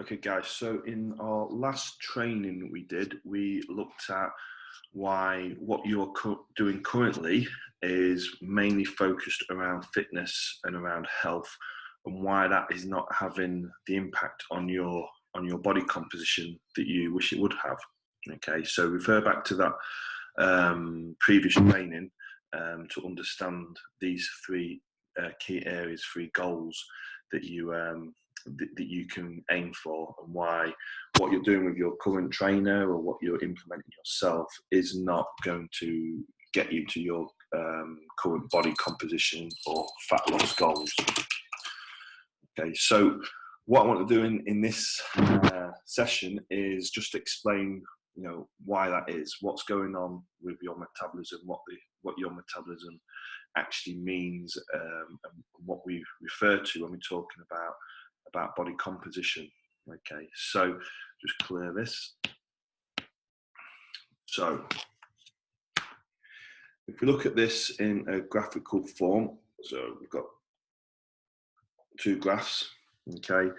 Okay, guys, so in our last training we did, we looked at why what you're doing currently is mainly focused around fitness and around health, and why that is not having the impact on your body composition that you wish it would have. Okay, so refer back to that previous training to understand these three key areas, three goals that you can aim for, and why what you're doing with your current trainer or what you're implementing yourself is not going to get you to your current body composition or fat loss goals. Okay, so what I want to do in this session is just explain, why that is, what's going on with your metabolism, what your metabolism actually means, and what we refer to when we're talking about body composition. Okay, so just clear this. So if we look at this in a graphical form, so we've got two graphs. Okay,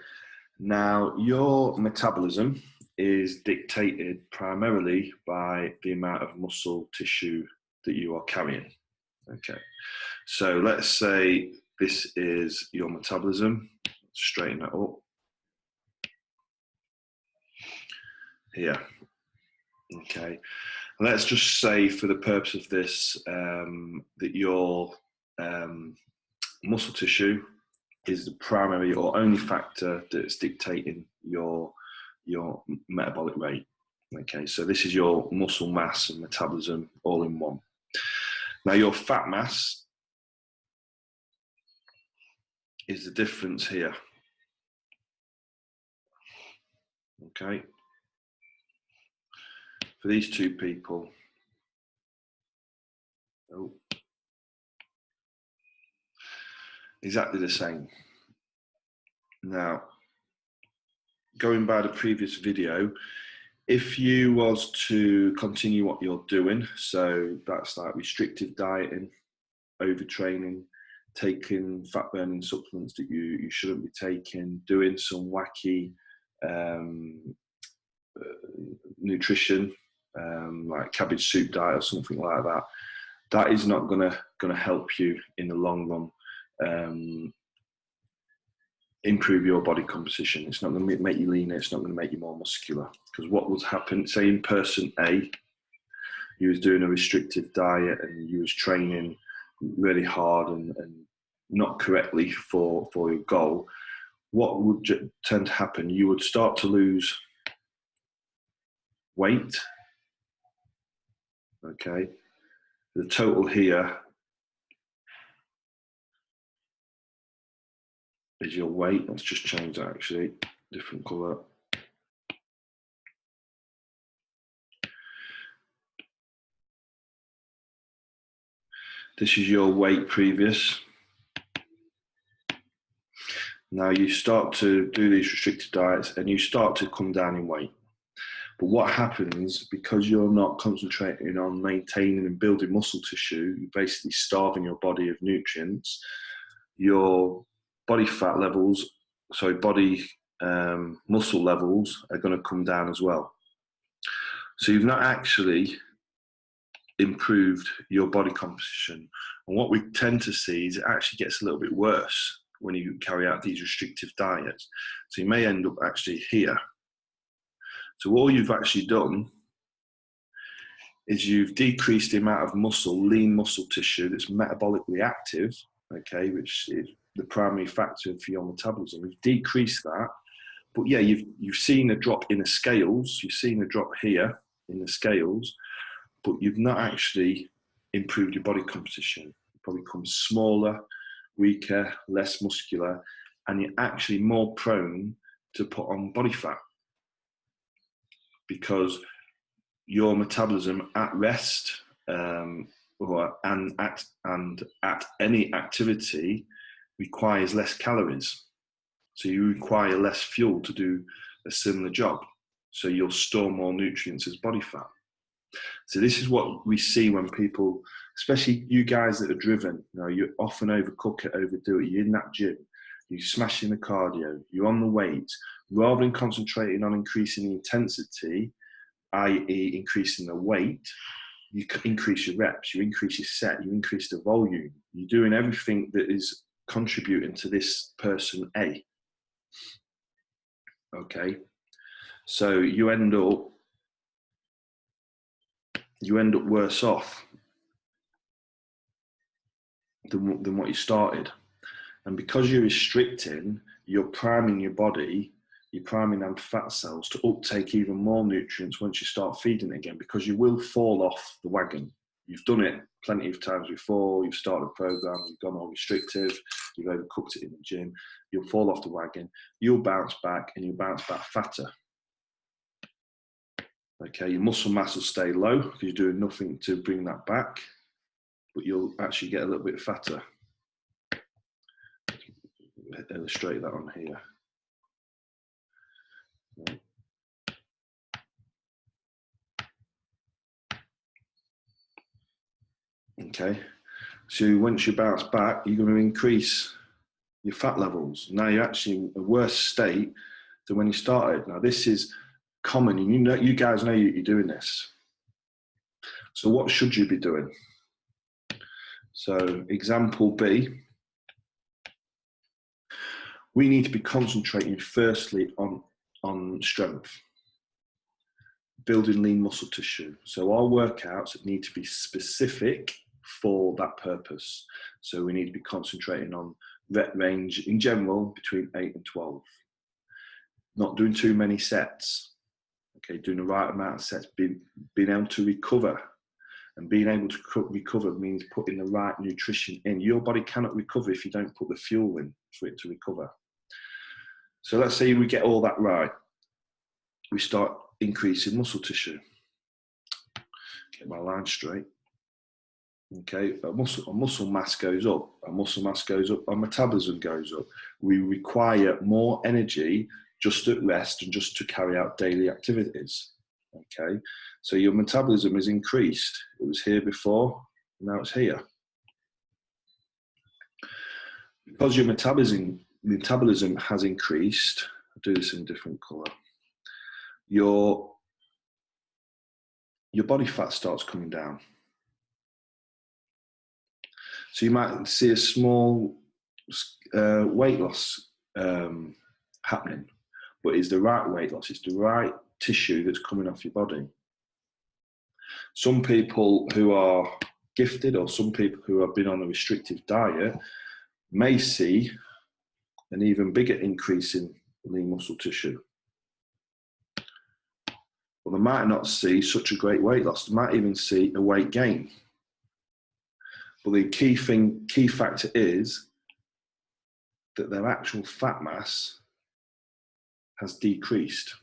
now your metabolism is dictated primarily by the amount of muscle tissue that you are carrying. Okay, so let's say this is your metabolism. Straighten that up here. Okay, let's just say for the purpose of this that your muscle tissue is the primary or only factor that's dictating your metabolic rate. Okay, so this is your muscle mass and metabolism all in one. Now your fat mass is the difference here. Okay, for these two people, exactly the same. Now, going by the previous video, if you was to continue what you're doing, so that's like restrictive dieting, overtraining, taking fat burning supplements that you shouldn't be taking, doing some wacky nutrition, like cabbage soup diet or something like that, that is not gonna help you in the long run improve your body composition. It's not going to make you leaner. It's not going to make you more muscular. Because what would happen, say in person A, you was doing a restrictive diet and you was training really hard and not correctly for your goal, what would tend to happen? You would start to lose weight. Okay, the total here is your weight. Let's just change that actually, different color. This is your weight previous. Now you start to do these restricted diets and you start to come down in weight. But what happens, because you're not concentrating on maintaining and building muscle tissue, you're basically starving your body of nutrients, your body fat levels, body muscle levels are going to come down as well. So you've not actually improved your body composition. And what we tend to see is it actually gets a little bit worse when you carry out these restrictive diets. So you may end up actually here. So all you've actually done is you've decreased the amount of muscle, lean muscle tissue that's metabolically active, okay, which is the primary factor for your metabolism. We've decreased that, but yeah, you've seen a drop in the scales. You've seen a drop here in the scales, but you've not actually improved your body composition. You probably become smaller, weaker, less muscular, and you're actually more prone to put on body fat because your metabolism at rest and at any activity requires less calories. So you require less fuel to do a similar job. So you'll store more nutrients as body fat. So this is what we see when people, especially you guys that are driven, you often overcook it, overdo it. You're in that gym you're smashing the cardio, you're on the weight, rather than concentrating on increasing the intensity, i.e. increasing the weight, you increase your reps, you increase your set, you increase the volume. You're doing everything that is contributing to this person A. Okay, so you end up worse off than what you started. And because you're restricting, you're priming your body, you're priming them fat cells to uptake even more nutrients once you start feeding it again, because you will fall off the wagon. You've done it plenty of times before. You've started a program, you've gone all restrictive, you've overcooked it in the gym. You'll fall off the wagon. You'll bounce back, and you'll bounce back fatter. Okay, your muscle mass will stay low because you're doing nothing to bring that back, but you'll actually get a little bit fatter. Illustrate that on here. Okay, so once you bounce back, you're going to increase your fat levels. Now you're actually in a worse state than when you started. Now this is common, and you guys know you're doing this. So what should you be doing? So example B, we need to be concentrating firstly on strength, building lean muscle tissue. So our workouts need to be specific for that purpose. So we need to be concentrating on rep range in general between 8 and 12. Not doing too many sets. Okay, doing the right amount of sets, being able to recover. And being able to recover means putting the right nutrition in. Your body cannot recover if you don't put the fuel in for it to recover. So let's say we get all that right. We start increasing muscle tissue. Get my line straight. Okay, our muscle mass goes up. Our muscle mass goes up. Our metabolism goes up. We require more energy just at rest and just to carry out daily activities. Okay, so your metabolism is increased. It was here before, now it's here. Because your metabolism has increased, I'll do this in a different colour, your body fat starts coming down. So you might see a small weight loss happening, but it's the right weight loss, it's the right tissue that's coming off your body. Some people who are gifted, or some people who have been on a restrictive diet, may see an even bigger increase in lean muscle tissue. Well, they might not see such a great weight loss. They might even see a weight gain. But the key factor is that their actual fat mass has decreased.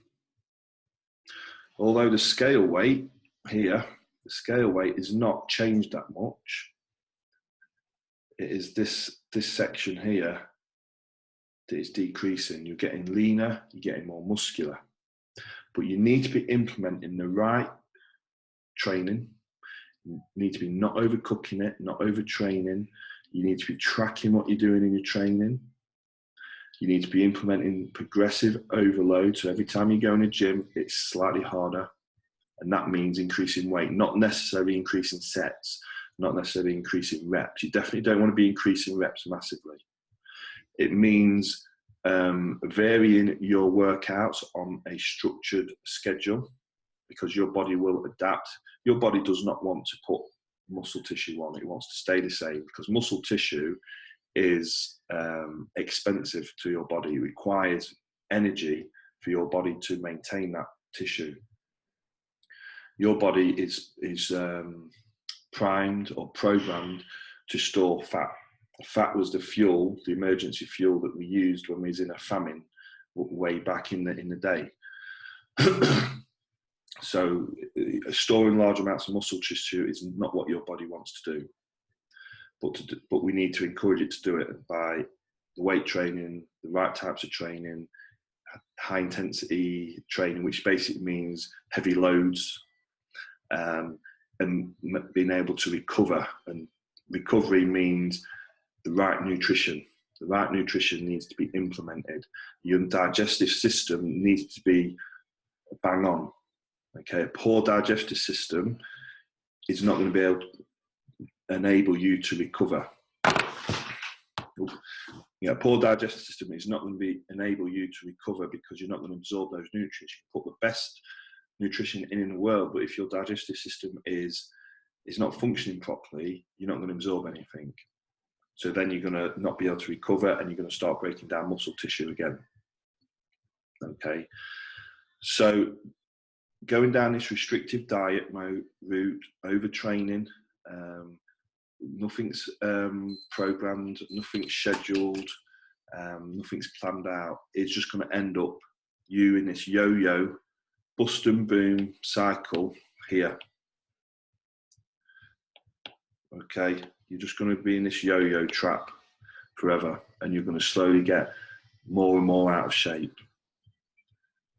Although the scale weight here, the scale weight is not changed that much. It is this section here that is decreasing. You're getting leaner, you're getting more muscular. But you need to be implementing the right training. You need to be not overcooking it, not overtraining. You need to be tracking what you're doing in your training. You need to be implementing progressive overload. So every time you go in a gym, it's slightly harder. And that means increasing weight, not necessarily increasing sets, not necessarily increasing reps. You definitely don't want to be increasing reps massively. It means varying your workouts on a structured schedule, because your body will adapt. Your body does not want to put muscle tissue on. It wants to stay the same, because muscle tissue is expensive to your body. It requires energy for your body to maintain that tissue. Your body is primed or programmed to store fat. Fat was the fuel, the emergency fuel that we used when we was in a famine way back in the day. So storing large amounts of muscle tissue is not what your body wants to do. But we need to encourage it to do it by the weight training, the right types of training, high intensity training, which basically means heavy loads, and being able to recover. And recovery means the right nutrition. The right nutrition needs to be implemented. Your digestive system needs to be bang on. Okay, a poor digestive system is not going to be able to enable you to recover. A poor digestive system is not going to enable you to recover because you're not going to absorb those nutrients. You can put the best nutrition in the world, but if your digestive system is not functioning properly, you're not going to absorb anything. So then you're going to not be able to recover, and you're going to start breaking down muscle tissue again. Okay, so going down this restrictive diet route, overtraining, nothing's programmed, nothing's scheduled, nothing's planned out. It's just going to end up you in this yo-yo, bust and boom cycle here. Okay, you're just going to be in this yo-yo trap forever, and you're going to slowly get more and more out of shape.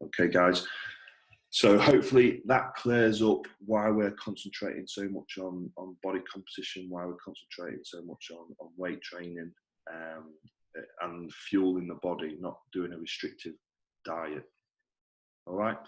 Okay, guys. So hopefully that clears up why we're concentrating so much on body composition, why we're concentrating so much on weight training and fueling the body, not doing a restrictive diet. All right.